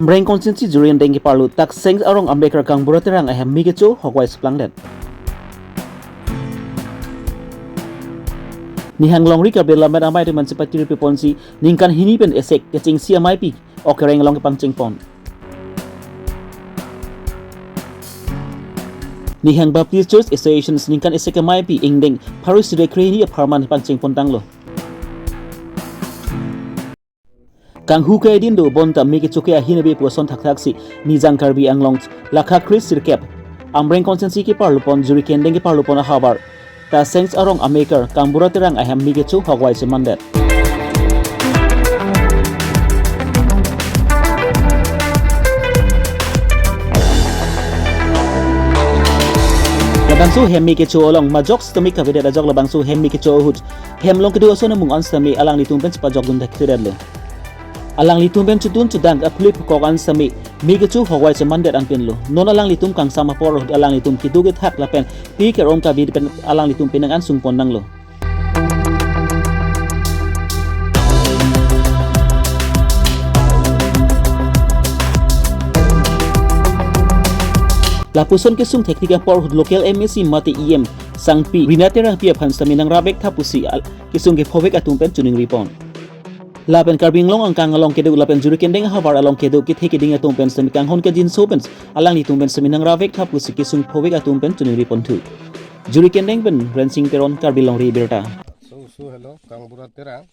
Brain consensi jurian dengi parlu tak sengs arong ambekar kang buraterang ahem migecho hogwai splangdet. Nihang Longri Abirta lamat amai teman seperti reponsi ningkan hini pen esek kecing siamai pi okereng long pangcing pon. Nihang Baptist Church Association ningkan esek amai pi ingdeng Paris Rekre ni aparman pangcing pon tanglo. Kang hukai dindo bonta migecho ke hinabe puason tak-taksi nijang Karbi Anglong lakha Chris sirkep. Ambreng konsensi ki parlu pon juri kendeng ki parlu pon habar. Ta sengs arong amaker kang buraterang ahem migecho hogwai semandet. Labangsu hem migecho olong majok stami kavide rajok labangsu hem migecho hut. Hem long kedua so namung stami alang ditumpen sepajok gundak kedadlo. Alang litum ben cutun cudang aplip kokan sami migechu hogwai semandet an pinlo non alang litum kang sama por alang litum kiduget hak lapen pi kerom ka vid pen alang litum pinang an sungpon nanglo lapuson ke sung teknika por lokal MSC mati IM sangpi winatera pia phan sami nang rabek thapusi kisung ke phobek atum pen tuning ripon Lapen Karbi Long angkang along kedu lapen juri kendeng habar along kedu kit heki dinga tumpen semikang hon ke jin sopens alang ni tumpen seminang ravek thapu sikisung phobek atumpen tuniri pontu juri kendeng ben rensing peron Karbi Longri Abirta so hello kang burat terang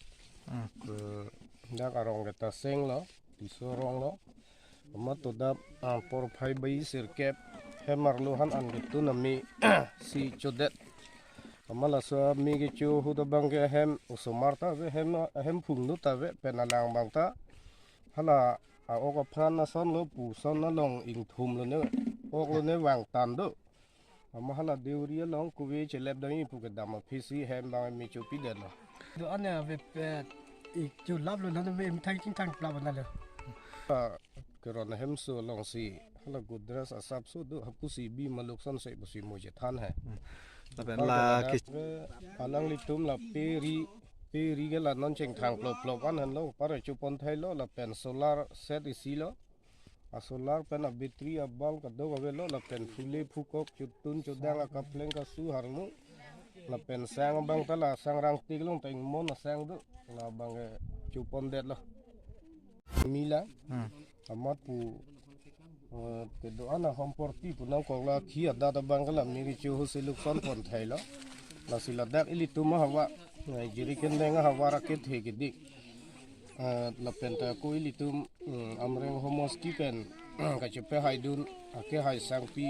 dak arong geta seng lo disorong lo amat todap por phai bai sirkep hemar lohan an gitu nami si chodet amala so migi chu hudabang ke hem usumarta ve hem phungnu ta ve penalang bangta hala a oka phana son lo pu son na long ing thum lo ne ok lo ne wang tan do amahala deuri long kuwe chelep dai pu ke dam phisi hem bang mi chu pi de lo do ane ve ik chu lab lo na ve mi thai ting tang plab na lo keron hem so long si hala gudras asap so do hapusi bi maluk son se busi mo je than hai la alang litum la peri ke la non cheng thang plop an han lo par chu pon thai lo la pen solar set isi lo a solar pen a battery a bal ka do ga lo la pen fule phukok chutun chudang ka pleng ka su har mu la pen sang bang ta la sang rang tik long teng mon na sang do la bang chu pon det lo mila amat pu ke do ana homporti punang kongla khia data bangala miri chu husiluk son pon thailo la sila dak ilituma hawa jiri kendenga hawa raket hegidik la penta ko ilitum amreng homoski pen ka chepe haidun ake hai sangpi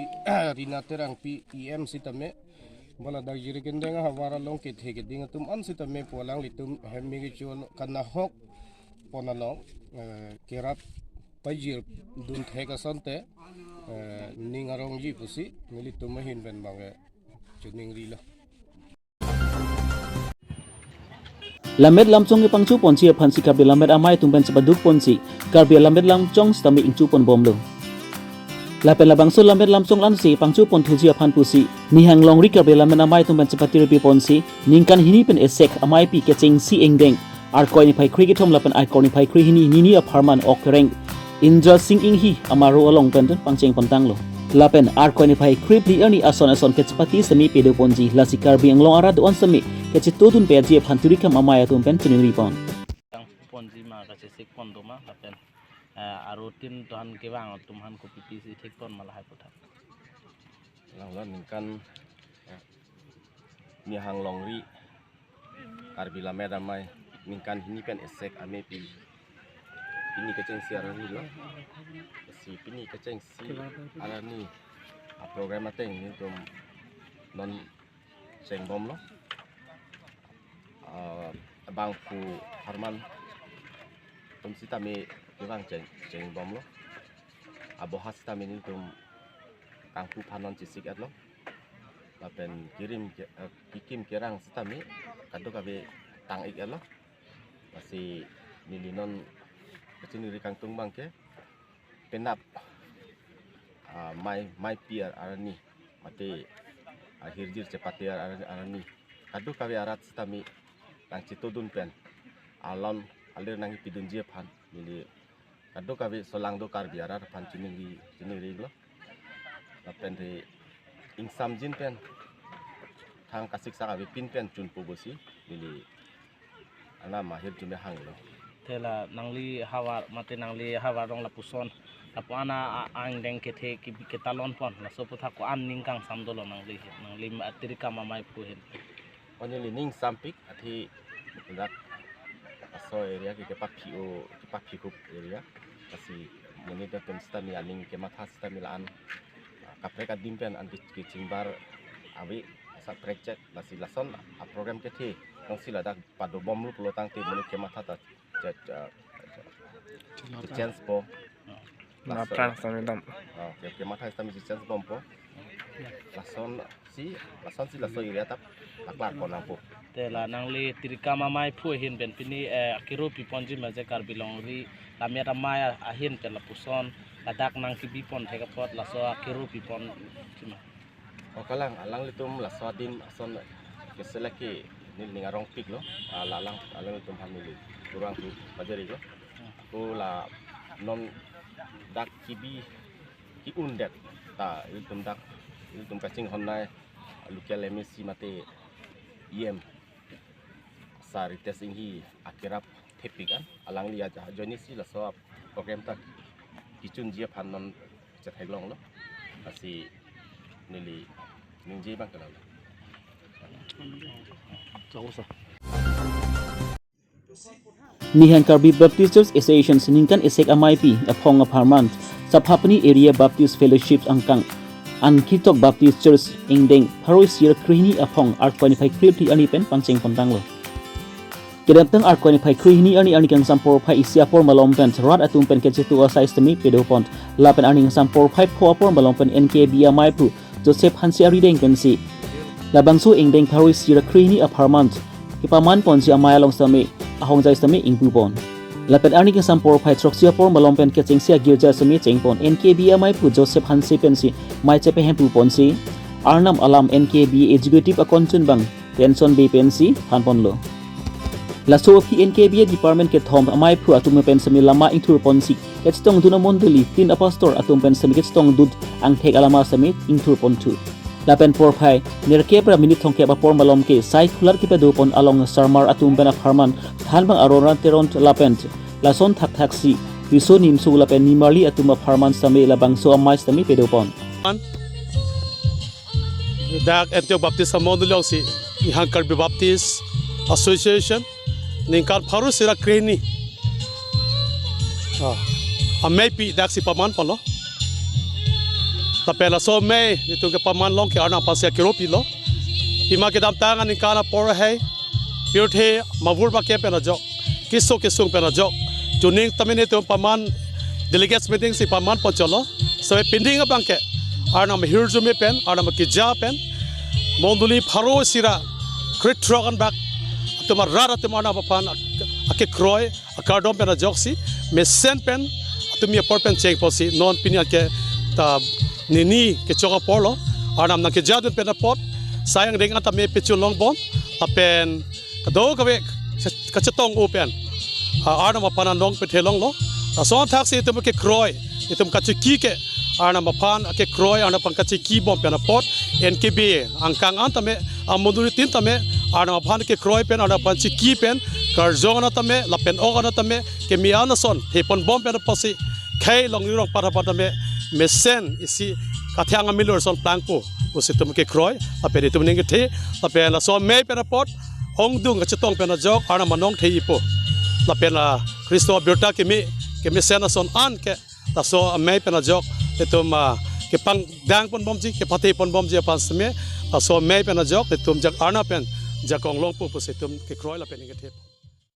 rina terang pi em sitame bala dak jiri kendenga hawa ra long ke hegiding tum an sitame polang litum hemmi chu kana hok ponalong kerat pajir dun theka sante ning arong ji pusi nili tumahin ben bange chuning rilo Lamet lamchong ke pangchu ponchi phansi Karbi lamet amai tumpen sebaduk ponchi Karbi lamet lamchong stami ingchu pon bomlo Lapen labangso lamet lamchong lansi pangchu pon thuji aphan pusi Nihang Longri Karbi lamet amai tumpen sepati repi ponchi ningkan hini pen esek amai pi keching si engdeng arkoi ni pai cricket hom lapen aikor ni pai kri hini nini aparman okereng Indra Singh Inghi amaro along pen pangcheng pontang lo lapen arkoi ni pai kri pli ani ason kechpati semi pedo ponji lasi Karbi Anglong arad on semi kecitutun pe je phanturi kam amaya tum pen tuniri pon yang ponji ma ka sik pon to ma lapen aro tin tohan ke wang tumhan ko pipisi thik ton mala hai puthak langlan kan Nihang Longri Karbi lamet amai ningkan hini pen esek ame pi ini keceng si arani lo si pini keceng si arani program ateng ni tum non ceng bom lo bangku harman tum sita me bang ceng bom lo abohas sita me ni tum kangku panon cisik at lo lapen kikim kirang sita me kado kabe tang ik at lo masih nilinon kecil kang tung bang ke penap mai piar arani mate akhir jir cepat arani kado kabe arat stami tang citodun pen alon alir nangi pidun je phan mili kado kawi solang do Karbi arar pan cini rig lo lapen de insam jin pen thang kasik sa kawi pin pen chun po bosi lili ana mahir jume hang lo tela nangli hawa mate nangli hawa rong la puson lapu ana ang deng kethe ki ketalon pon la so putha ko an ningkang samdolo nangli atirika mamai puhin onye li ning sampik athi dak aso area ki kepak phikup area kasi muni da tum stami aning ke matha stami laan kaprek adim pen an ki chingbar awi sa project nasi lason a program ke thi nong sila dak pado bom lu pulo tang ti muni ke matha ta chance po na plan stami dam ke matha stami chance bom po lason si laso area tap aklar ko nang po tela nangli tirika mamai puhin ben pini akiro piponji maje Karbi Longri lamera maya ahin pen la puson ladak nang kibipon theka pot la so akiro pipon cima okalang alang litum la swadin ason keselaki nil ningarong pik lo alang litum hamili kurang tu bajari lo ko la non dak kibi ki undet ta litum kacing honai lukial emisi mate iem sari testing hi akirap tepikan alang li aja joni si la so program ta kicun jia panon cethelong lo asi nili ningji bang kalau Nihan Karbi Baptist Church Association seningkan esek MIP apong apartment sa Papani Area Baptist Fellowship angkang an Kitok Baptist Church ingdeng Paroisia Krihini apong R25 Kripti ani pen pancing pontang lo kedanteng R25 Krihini ani kang sampor pai isia por malompen rat atum pen kechetu size temi pedo pont lapen ani sampor pai po por malompen NKB MIP Joseph Hansi Arideng pensi labangsu ingdeng Paroisia Krihini apartment kipaman ponsi amaya long sami ahong jai sami ingpupon lapen ani kang sampor pai troxia por malompen keching sia girja sami chengpon NKB MIP Joseph Hansi pensi mai chepe hempu ponsi arnam alam NKB executive akonchun bang pension be pensi hanpon lo laso PNKB department ke thom amai phu atum pen sami lama ingthur ponsi ketstong duna mondeli tin apastor atum pen sami ketstong dud ang thek alama sami ingthur pontu lapen por phai nerke pra minute thongke ba por malom ke sai khular ke pedo pon along sarmar atum pen aparman than bang arora teron lapen lason thak si biso nim su lapen nimali atum aparman sami labang so amai sami pedo pon dak Antioch Baptist Amondulong si Nihan Karbi Baptist Association ningkar paru sira kreni amepi dak si paman polo tapela so me nitung ke paman long ke ana pasya kiropi lo ima ke dam tangan ningkana por hai pirthe mavur ba ke pena jo kiso kisung pena jo juning tamene to paman delegates meeting si paman pocholo so pending abang ke ana mahir jume pen ana makija pen monduli paru sira crit trogan back तुम्हारा रात तुम्हारा बपान आके क्रोय अकार्डों पे ना जॉक्सी में सेंट पेन तुम्हें पर पेन चेक पोसी नॉन पिनिया के ता निनी के चोका पोलो और हम ना के जादू पे ना पोट sayang dengan तमें पिचु लॉन्ग बॉम अपेन कदो कवे कचतोंग ओपन और हम अपना लॉन्ग पे ठेलोंग लो सोन थाक से तुम के क्रोय तुम कचकी के और हम अपन आके क्रोय और अपन कचकी बॉम पे ना pot NKB angkang antame amunduri tin tame ana aphan ke kroy pen ana panchi ki pen karjona tame lapen ogana tame ke miana son thepon bom pen posi khai long rong para tame mesen isi kathyang milor son plangpo usi tum ke kroy apere tum ning the lapen la so me pen pot hong dung chetong pen jok ana manong thei po lapen la Karbi Abirta ke mesen son an ke la so me pen jok etum ke pang dang pon bom ji ke pati pon bom ji pas me so me pen jok tum jak ana pen jakong long pu se tum ke kroy la pen nge the